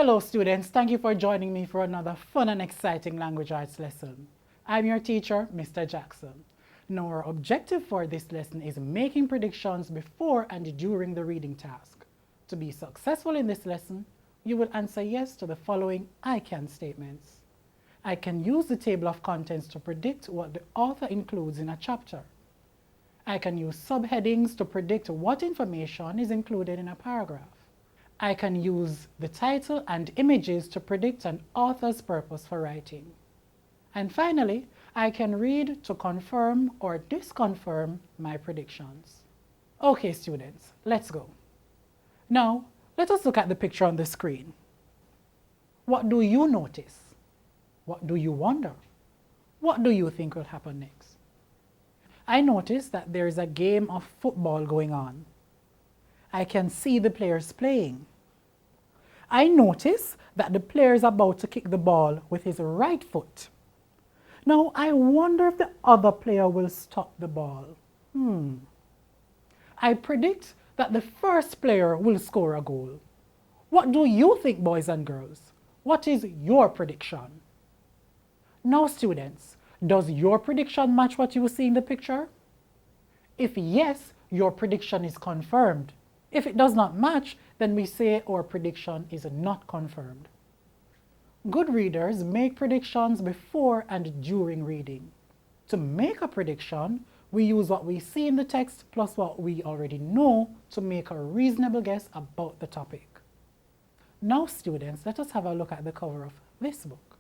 Hello students, thank you for joining me for another fun and exciting language arts lesson. I'm your teacher, Mr. Jackson. Now our objective for this lesson is making predictions before and during the reading task. To be successful in this lesson, you will answer yes to the following I can statements. I can use the table of contents to predict what the author includes in a chapter. I can use subheadings to predict what information is included in a paragraph. I can use the title and images to predict an author's purpose for writing. And finally, I can read to confirm or disconfirm my predictions. Okay, students, let's go. Now, let us look at the picture on the screen. What do you notice? What do you wonder? What do you think will happen next? I notice that there is a game of football going on. I can see the players playing. I notice that the player is about to kick the ball with his right foot. Now, I wonder if the other player will stop the ball. I predict that the first player will score a goal. What do you think, boys and girls? What is your prediction? Now, students, does your prediction match what you see in the picture? If yes, your prediction is confirmed. If it does not match, then we say our prediction is not confirmed. Good readers make predictions before and during reading. To make a prediction, we use what we see in the text plus what we already know to make a reasonable guess about the topic. Now, students, let us have a look at the cover of this book.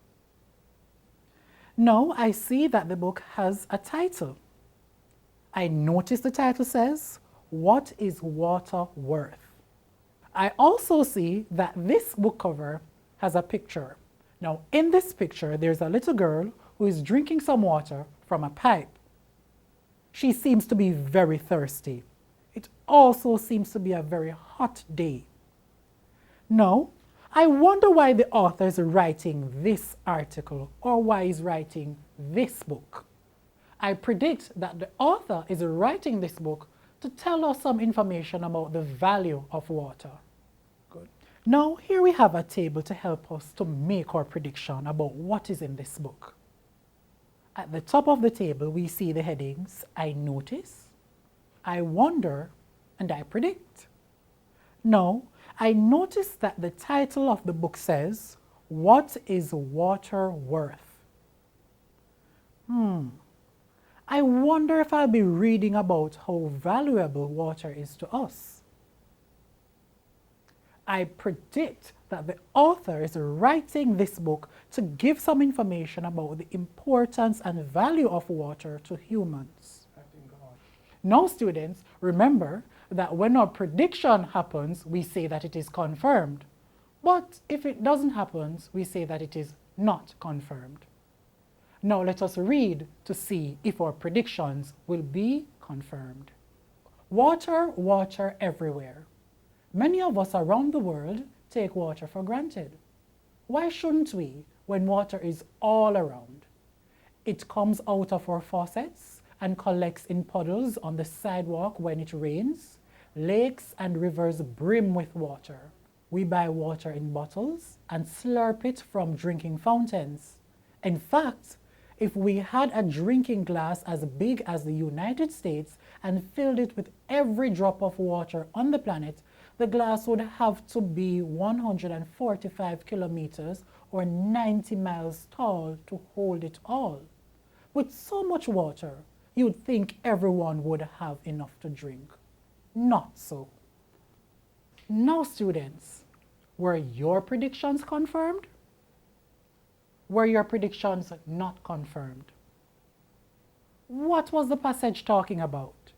Now, I see that the book has a title. I notice the title says, "What is water worth?" I also see that this book cover has a picture. Now, in this picture, there's a little girl who is drinking some water from a pipe. She seems to be very thirsty. It also seems to be a very hot day. Now, I wonder why the author is writing this article or why he's writing this book. I predict that the author is writing this book to tell us some information about the value of water. Good. Now, here we have a table to help us to make our prediction about what is in this book. At the top of the table, we see the headings, I notice, I wonder, and I predict. Now, I notice that the title of the book says, "What is water worth?" I wonder if I'll be reading about how valuable water is to us. I predict that the author is writing this book to give some information about the importance and value of water to humans. Now, students, remember that when our prediction happens, we say that it is confirmed. But if it doesn't happen, we say that it is not confirmed. Now let us read to see if our predictions will be confirmed. Water, water everywhere. Many of us around the world take water for granted. Why shouldn't we when water is all around? It comes out of our faucets and collects in puddles on the sidewalk when it rains. Lakes and rivers brim with water. We buy water in bottles and slurp it from drinking fountains. In fact, if we had a drinking glass as big as the United States and filled it with every drop of water on the planet, the glass would have to be 145 kilometers or 90 miles tall to hold it all. With so much water, you'd think everyone would have enough to drink. Not so. Now, students, were your predictions confirmed? Were your predictions not confirmed? What was the passage talking about?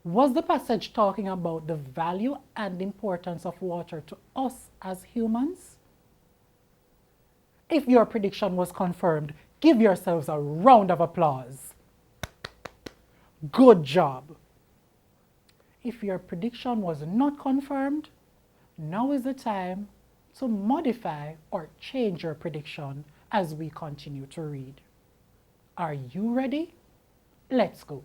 Was the passage talking about the value and importance of water to us as humans? If your prediction was confirmed, give yourselves a round of applause. Good job. If your prediction was not confirmed, now is the time to modify or change your prediction as we continue to read. Are you ready? Let's go.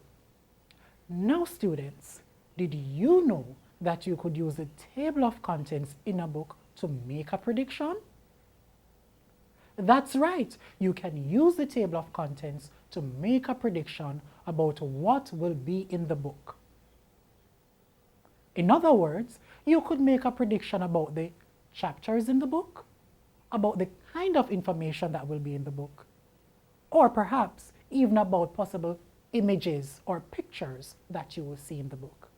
Now, students, did you know that you could use the table of contents in a book to make a prediction? That's right, you can use the table of contents to make a prediction about what will be in the book. In other words, you could make a prediction about the chapters in the book, about the kind of information that will be in the book, or perhaps even about possible images or pictures that you will see in the book.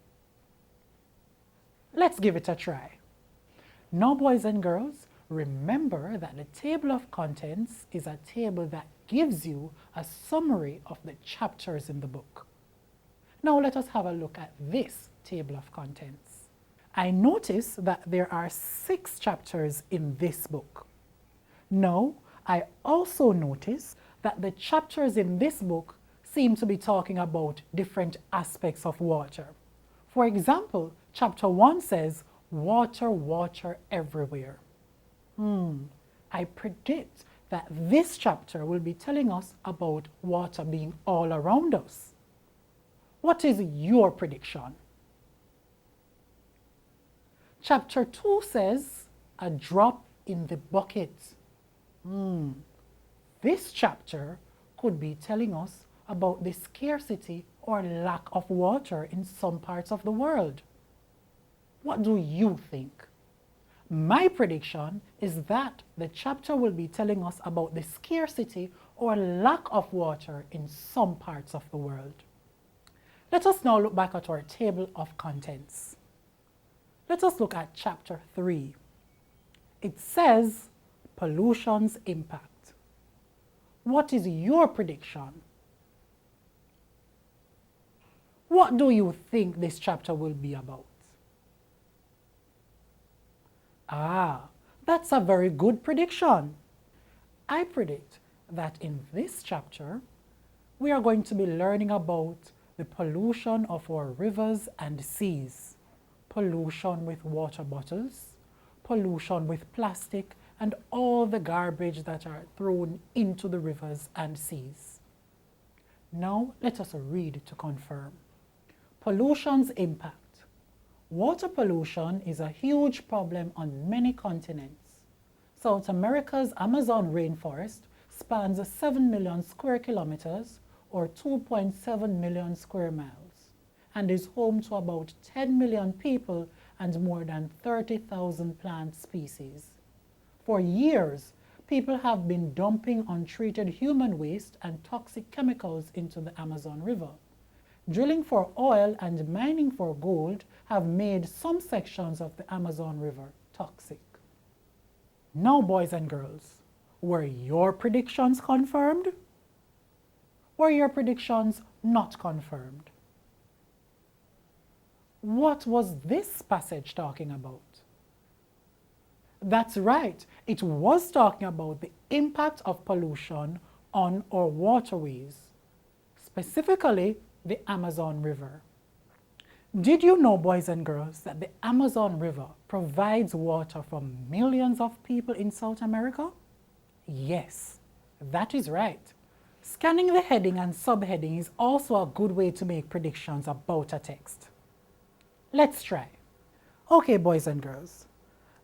Let's give it a try. Now, boys and girls, remember that the table of contents is a table that gives you a summary of the chapters in the book. Now let us have a look at this table of contents. I notice that there are 6 chapters in this book. Now, I also notice that the chapters in this book seem to be talking about different aspects of water. For example, chapter 1 says, water, water everywhere. I predict that this chapter will be telling us about water being all around us. What is your prediction? Chapter 2 says, a drop in the bucket. This chapter could be telling us about the scarcity or lack of water in some parts of the world. What do you think? My prediction is that the chapter will be telling us about the scarcity or lack of water in some parts of the world. Let us now look back at our table of contents. Let us look at chapter 3. It says, pollution's impact. What is your prediction? What do you think this chapter will be about? That's a very good prediction. I predict that in this chapter, we are going to be learning about the pollution of our rivers and seas, pollution with water bottles, pollution with plastic, and all the garbage that are thrown into the rivers and seas. Now, let us read to confirm. Pollution's impact. Water pollution is a huge problem on many continents. South America's Amazon rainforest spans 7 million square kilometers or 2.7 million square miles and is home to about 10 million people and more than 30,000 plant species. For years, people have been dumping untreated human waste and toxic chemicals into the Amazon River. Drilling for oil and mining for gold have made some sections of the Amazon River toxic. Now, boys and girls, were your predictions confirmed? Were your predictions not confirmed? What was this passage talking about? That's right, it was talking about the impact of pollution on our waterways, specifically the Amazon River. Did you know, boys and girls, that the Amazon River provides water for millions of people in South America? Yes, that is right. Scanning the heading and subheading is also a good way to make predictions about a text. Let's try. Okay, boys and girls,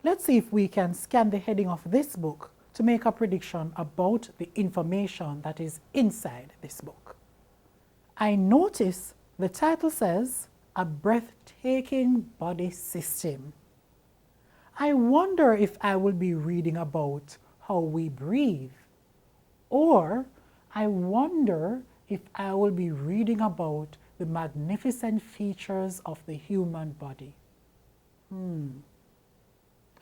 let's see if we can scan the heading of this book to make a prediction about the information that is inside this book. I notice the title says, A Breathtaking Body System. I wonder if I will be reading about how we breathe, or I wonder if I will be reading about the magnificent features of the human body.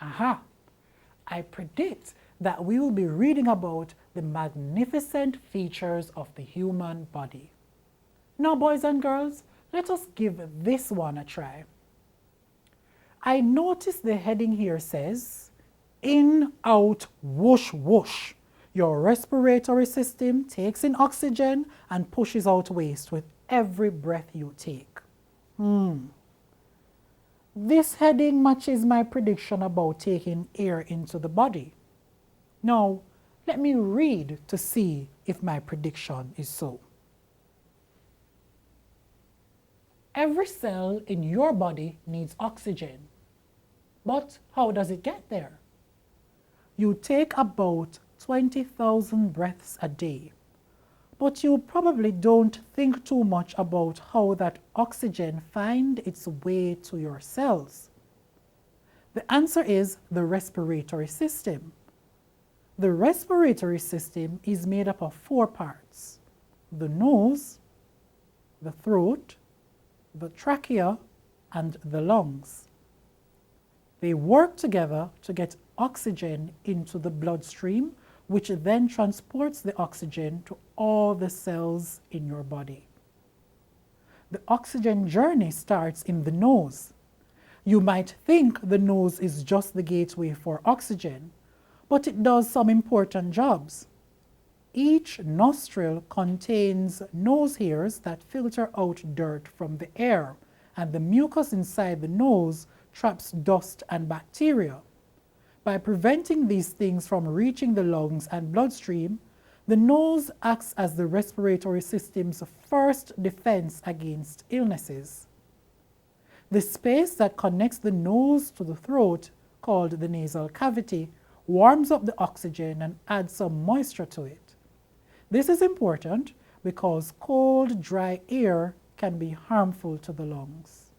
I predict that we will be reading about the magnificent features of the human body. Now, boys and girls, let us give this one a try. I notice the heading here says, in, out, whoosh, whoosh. Your respiratory system takes in oxygen and pushes out waste with every breath you take. This heading matches my prediction about taking air into the body. Now, let me read to see if my prediction is so. Every cell in your body needs oxygen. But how does it get there? You take about 20,000 breaths a day, but you probably don't think too much about how that oxygen finds its way to your cells. The answer is the respiratory system. The respiratory system is made up of 4 parts: the nose, the throat, the trachea, and the lungs. They work together to get oxygen into the bloodstream, which then transports the oxygen to all the cells in your body. The oxygen journey starts in the nose. You might think the nose is just the gateway for oxygen, but it does some important jobs. Each nostril contains nose hairs that filter out dirt from the air, and the mucus inside the nose traps dust and bacteria. By preventing these things from reaching the lungs and bloodstream, the nose acts as the respiratory system's first defense against illnesses. The space that connects the nose to the throat, called the nasal cavity, warms up the oxygen and adds some moisture to it. This is important because cold, dry air can be harmful to the lungs.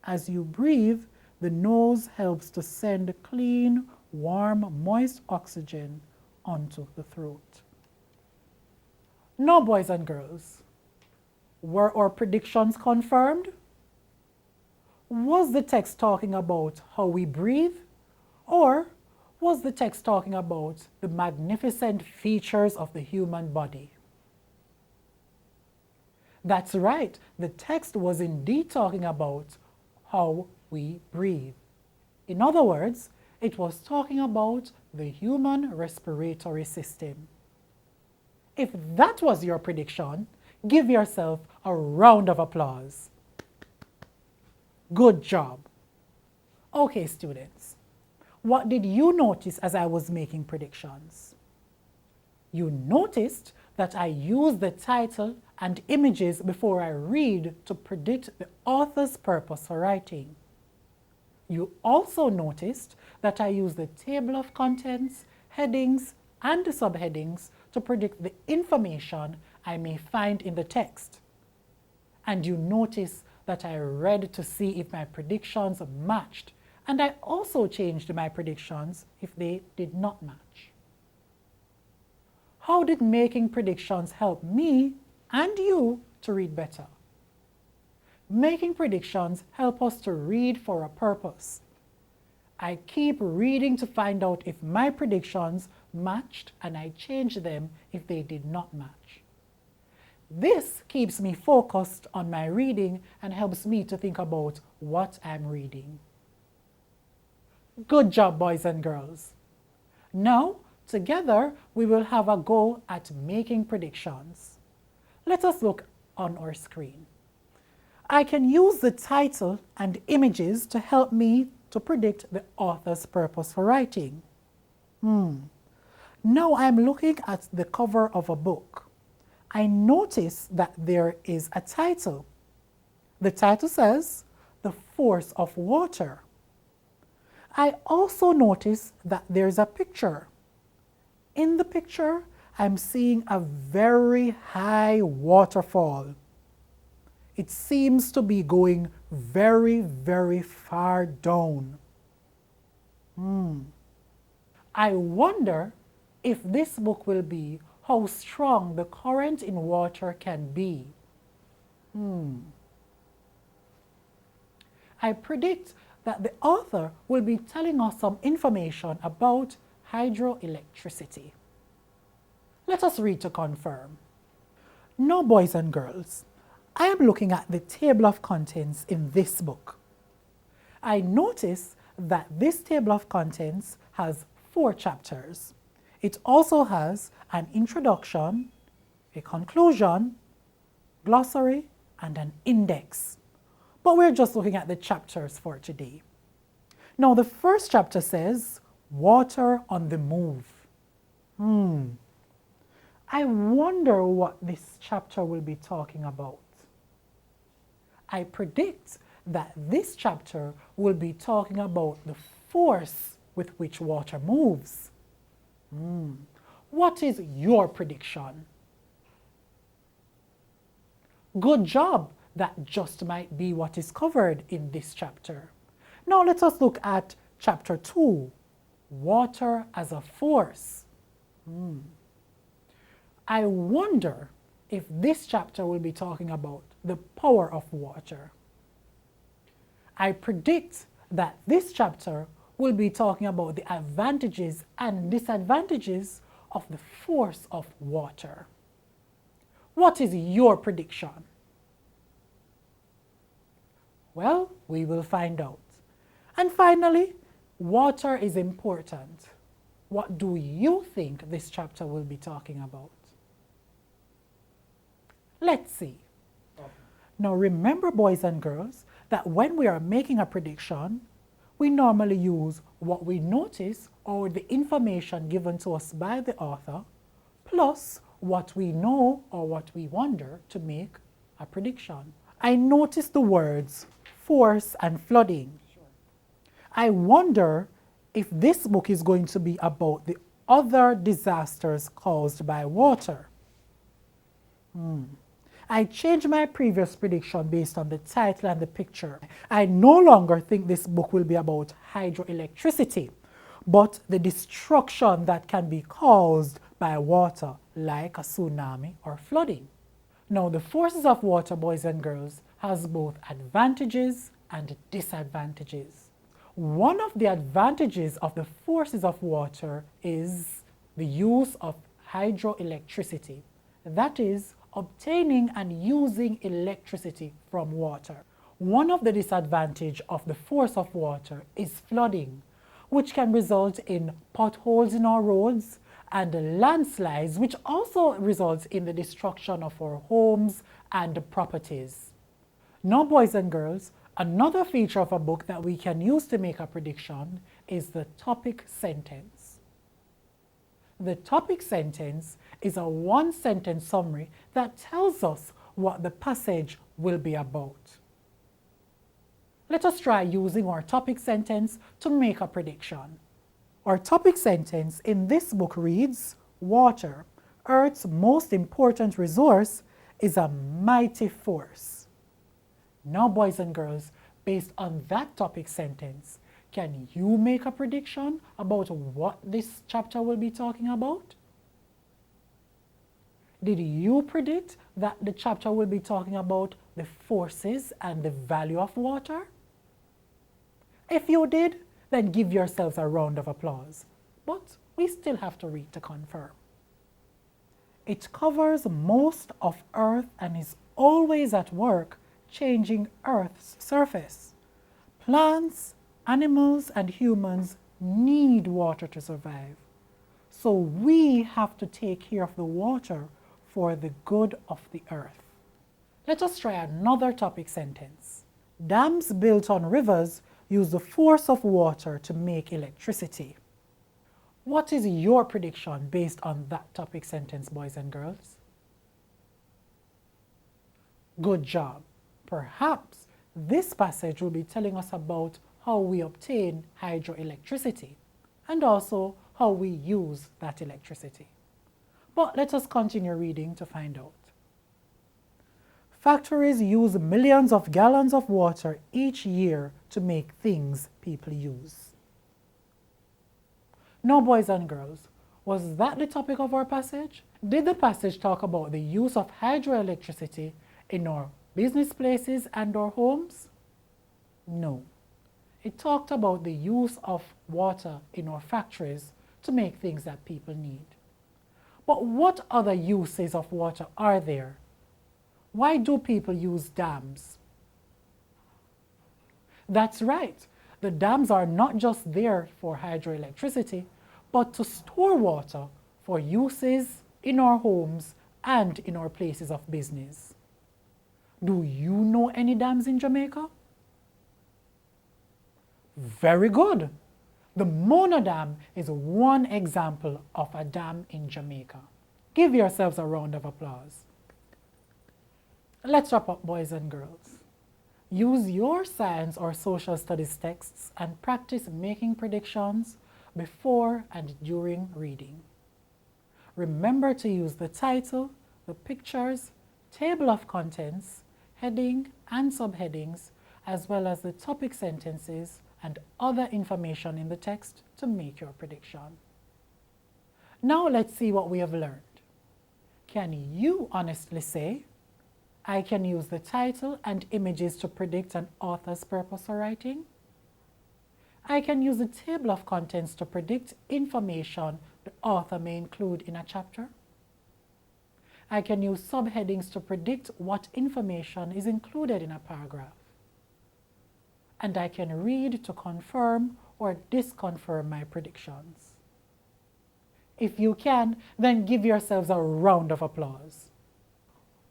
As you breathe, the nose helps to send clean, warm, moist oxygen onto the throat. Now, boys and girls, were our predictions confirmed? Was the text talking about how we breathe, or was the text talking about the magnificent features of the human body? That's right, the text was indeed talking about how we breathe. In other words, it was talking about the human respiratory system. If that was your prediction, give yourself a round of applause. Good job. Okay, students, what did you notice as I was making predictions? You noticed that I used the title and images before I read to predict the author's purpose for writing. You also noticed that I used the table of contents, headings, and subheadings to predict the information I may find in the text. And you notice that I read to see if my predictions matched, and I also changed my predictions if they did not match. How did making predictions help me and you to read better? Making predictions help us to read for a purpose. I keep reading to find out if my predictions matched, and I change them if they did not match. This keeps me focused on my reading and helps me to think about what I'm reading. Good job, boys and girls. Now, together, we will have a go at making predictions. Let us look on our screen. I can use the title and images to help me to predict the author's purpose for writing. Now I'm looking at the cover of a book. I notice that there is a title. The title says, "The Force of Water." I also notice that there's a picture. In the picture, I'm seeing a very high waterfall. It seems to be going very, very far down. I wonder if this book will be how strong the current in water can be. I predict that the author will be telling us some information about hydroelectricity. Let us read to confirm. Now, boys and girls, I am looking at the table of contents in this book. I notice that this table of contents has 4 chapters. It also has an introduction, a conclusion, glossary, and an index. But we're just looking at the chapters for today. Now, the first chapter says, "Water on the Move." I wonder what this chapter will be talking about. I predict that this chapter will be talking about the force with which water moves. What is your prediction? Good job! That just might be what is covered in this chapter. Now let us look at chapter 2, water as a force. I wonder if this chapter will be talking about the power of water. I predict that this chapter will be talking about the advantages and disadvantages of the force of water. What is your prediction? Well, we will find out. And finally, water is important. What do you think this chapter will be talking about? Let's see. Now remember, boys and girls, that when we are making a prediction, we normally use what we notice or the information given to us by the author, plus what we know or what we wonder to make a prediction. I noticed the words force and flooding. I wonder if this book is going to be about the other disasters caused by water. I changed my previous prediction based on the title and the picture. I no longer think this book will be about hydroelectricity, but the destruction that can be caused by water, like a tsunami or flooding. Now, the forces of water, boys and girls, has both advantages and disadvantages. One of the advantages of the forces of water is the use of hydroelectricity. That is, obtaining and using electricity from water. One of the disadvantages of the force of water is flooding, which can result in potholes in our roads and landslides, which also results in the destruction of our homes and properties. Now, boys and girls, another feature of a book that we can use to make a prediction is the topic sentence. The topic sentence is a one-sentence summary that tells us what the passage will be about. Let us try using our topic sentence to make a prediction. Our topic sentence in this book reads, water, Earth's most important resource, is a mighty force. Now, boys and girls, based on that topic sentence, can you make a prediction about what this chapter will be talking about? Did you predict that the chapter will be talking about the forces and the value of water? If you did, then give yourselves a round of applause. But we still have to read to confirm. It covers most of Earth and is always at work changing Earth's surface. Plants, animals, and humans need water to survive. So we have to take care of the water for the good of the earth. Let us try another topic sentence. Dams built on rivers use the force of water to make electricity. What is your prediction based on that topic sentence, boys and girls? Good job. Perhaps this passage will be telling us about how we obtain hydroelectricity and also how we use that electricity. But let us continue reading to find out. Factories use millions of gallons of water each year to make things people use. Now, boys and girls, was that the topic of our passage? Did the passage talk about the use of hydroelectricity in our business places and our homes? No. It talked about the use of water in our factories to make things that people need. But what other uses of water are there? Why do people use dams? That's right. The dams are not just there for hydroelectricity, but to store water for uses in our homes and in our places of business. Do you know any dams in Jamaica? Very good. The Mona Dam is one example of a dam in Jamaica. Give yourselves a round of applause. Let's wrap up, boys and girls. Use your science or social studies texts and practice making predictions before and during reading. Remember to use the title, the pictures, table of contents, heading and subheadings, as well as the topic sentences and other information in the text to make your prediction. Now let's see what we have learned. Can you honestly say, I can use the title and images to predict an author's purpose for writing? I can use the table of contents to predict information the author may include in a chapter. I can use subheadings to predict what information is included in a paragraph. And I can read to confirm or disconfirm my predictions. If you can, then give yourselves a round of applause.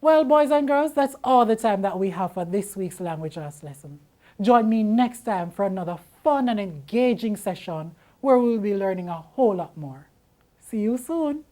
Well, boys and girls, that's all the time that we have for this week's Language Arts lesson. Join me next time for another fun and engaging session where we'll be learning a whole lot more. See you soon.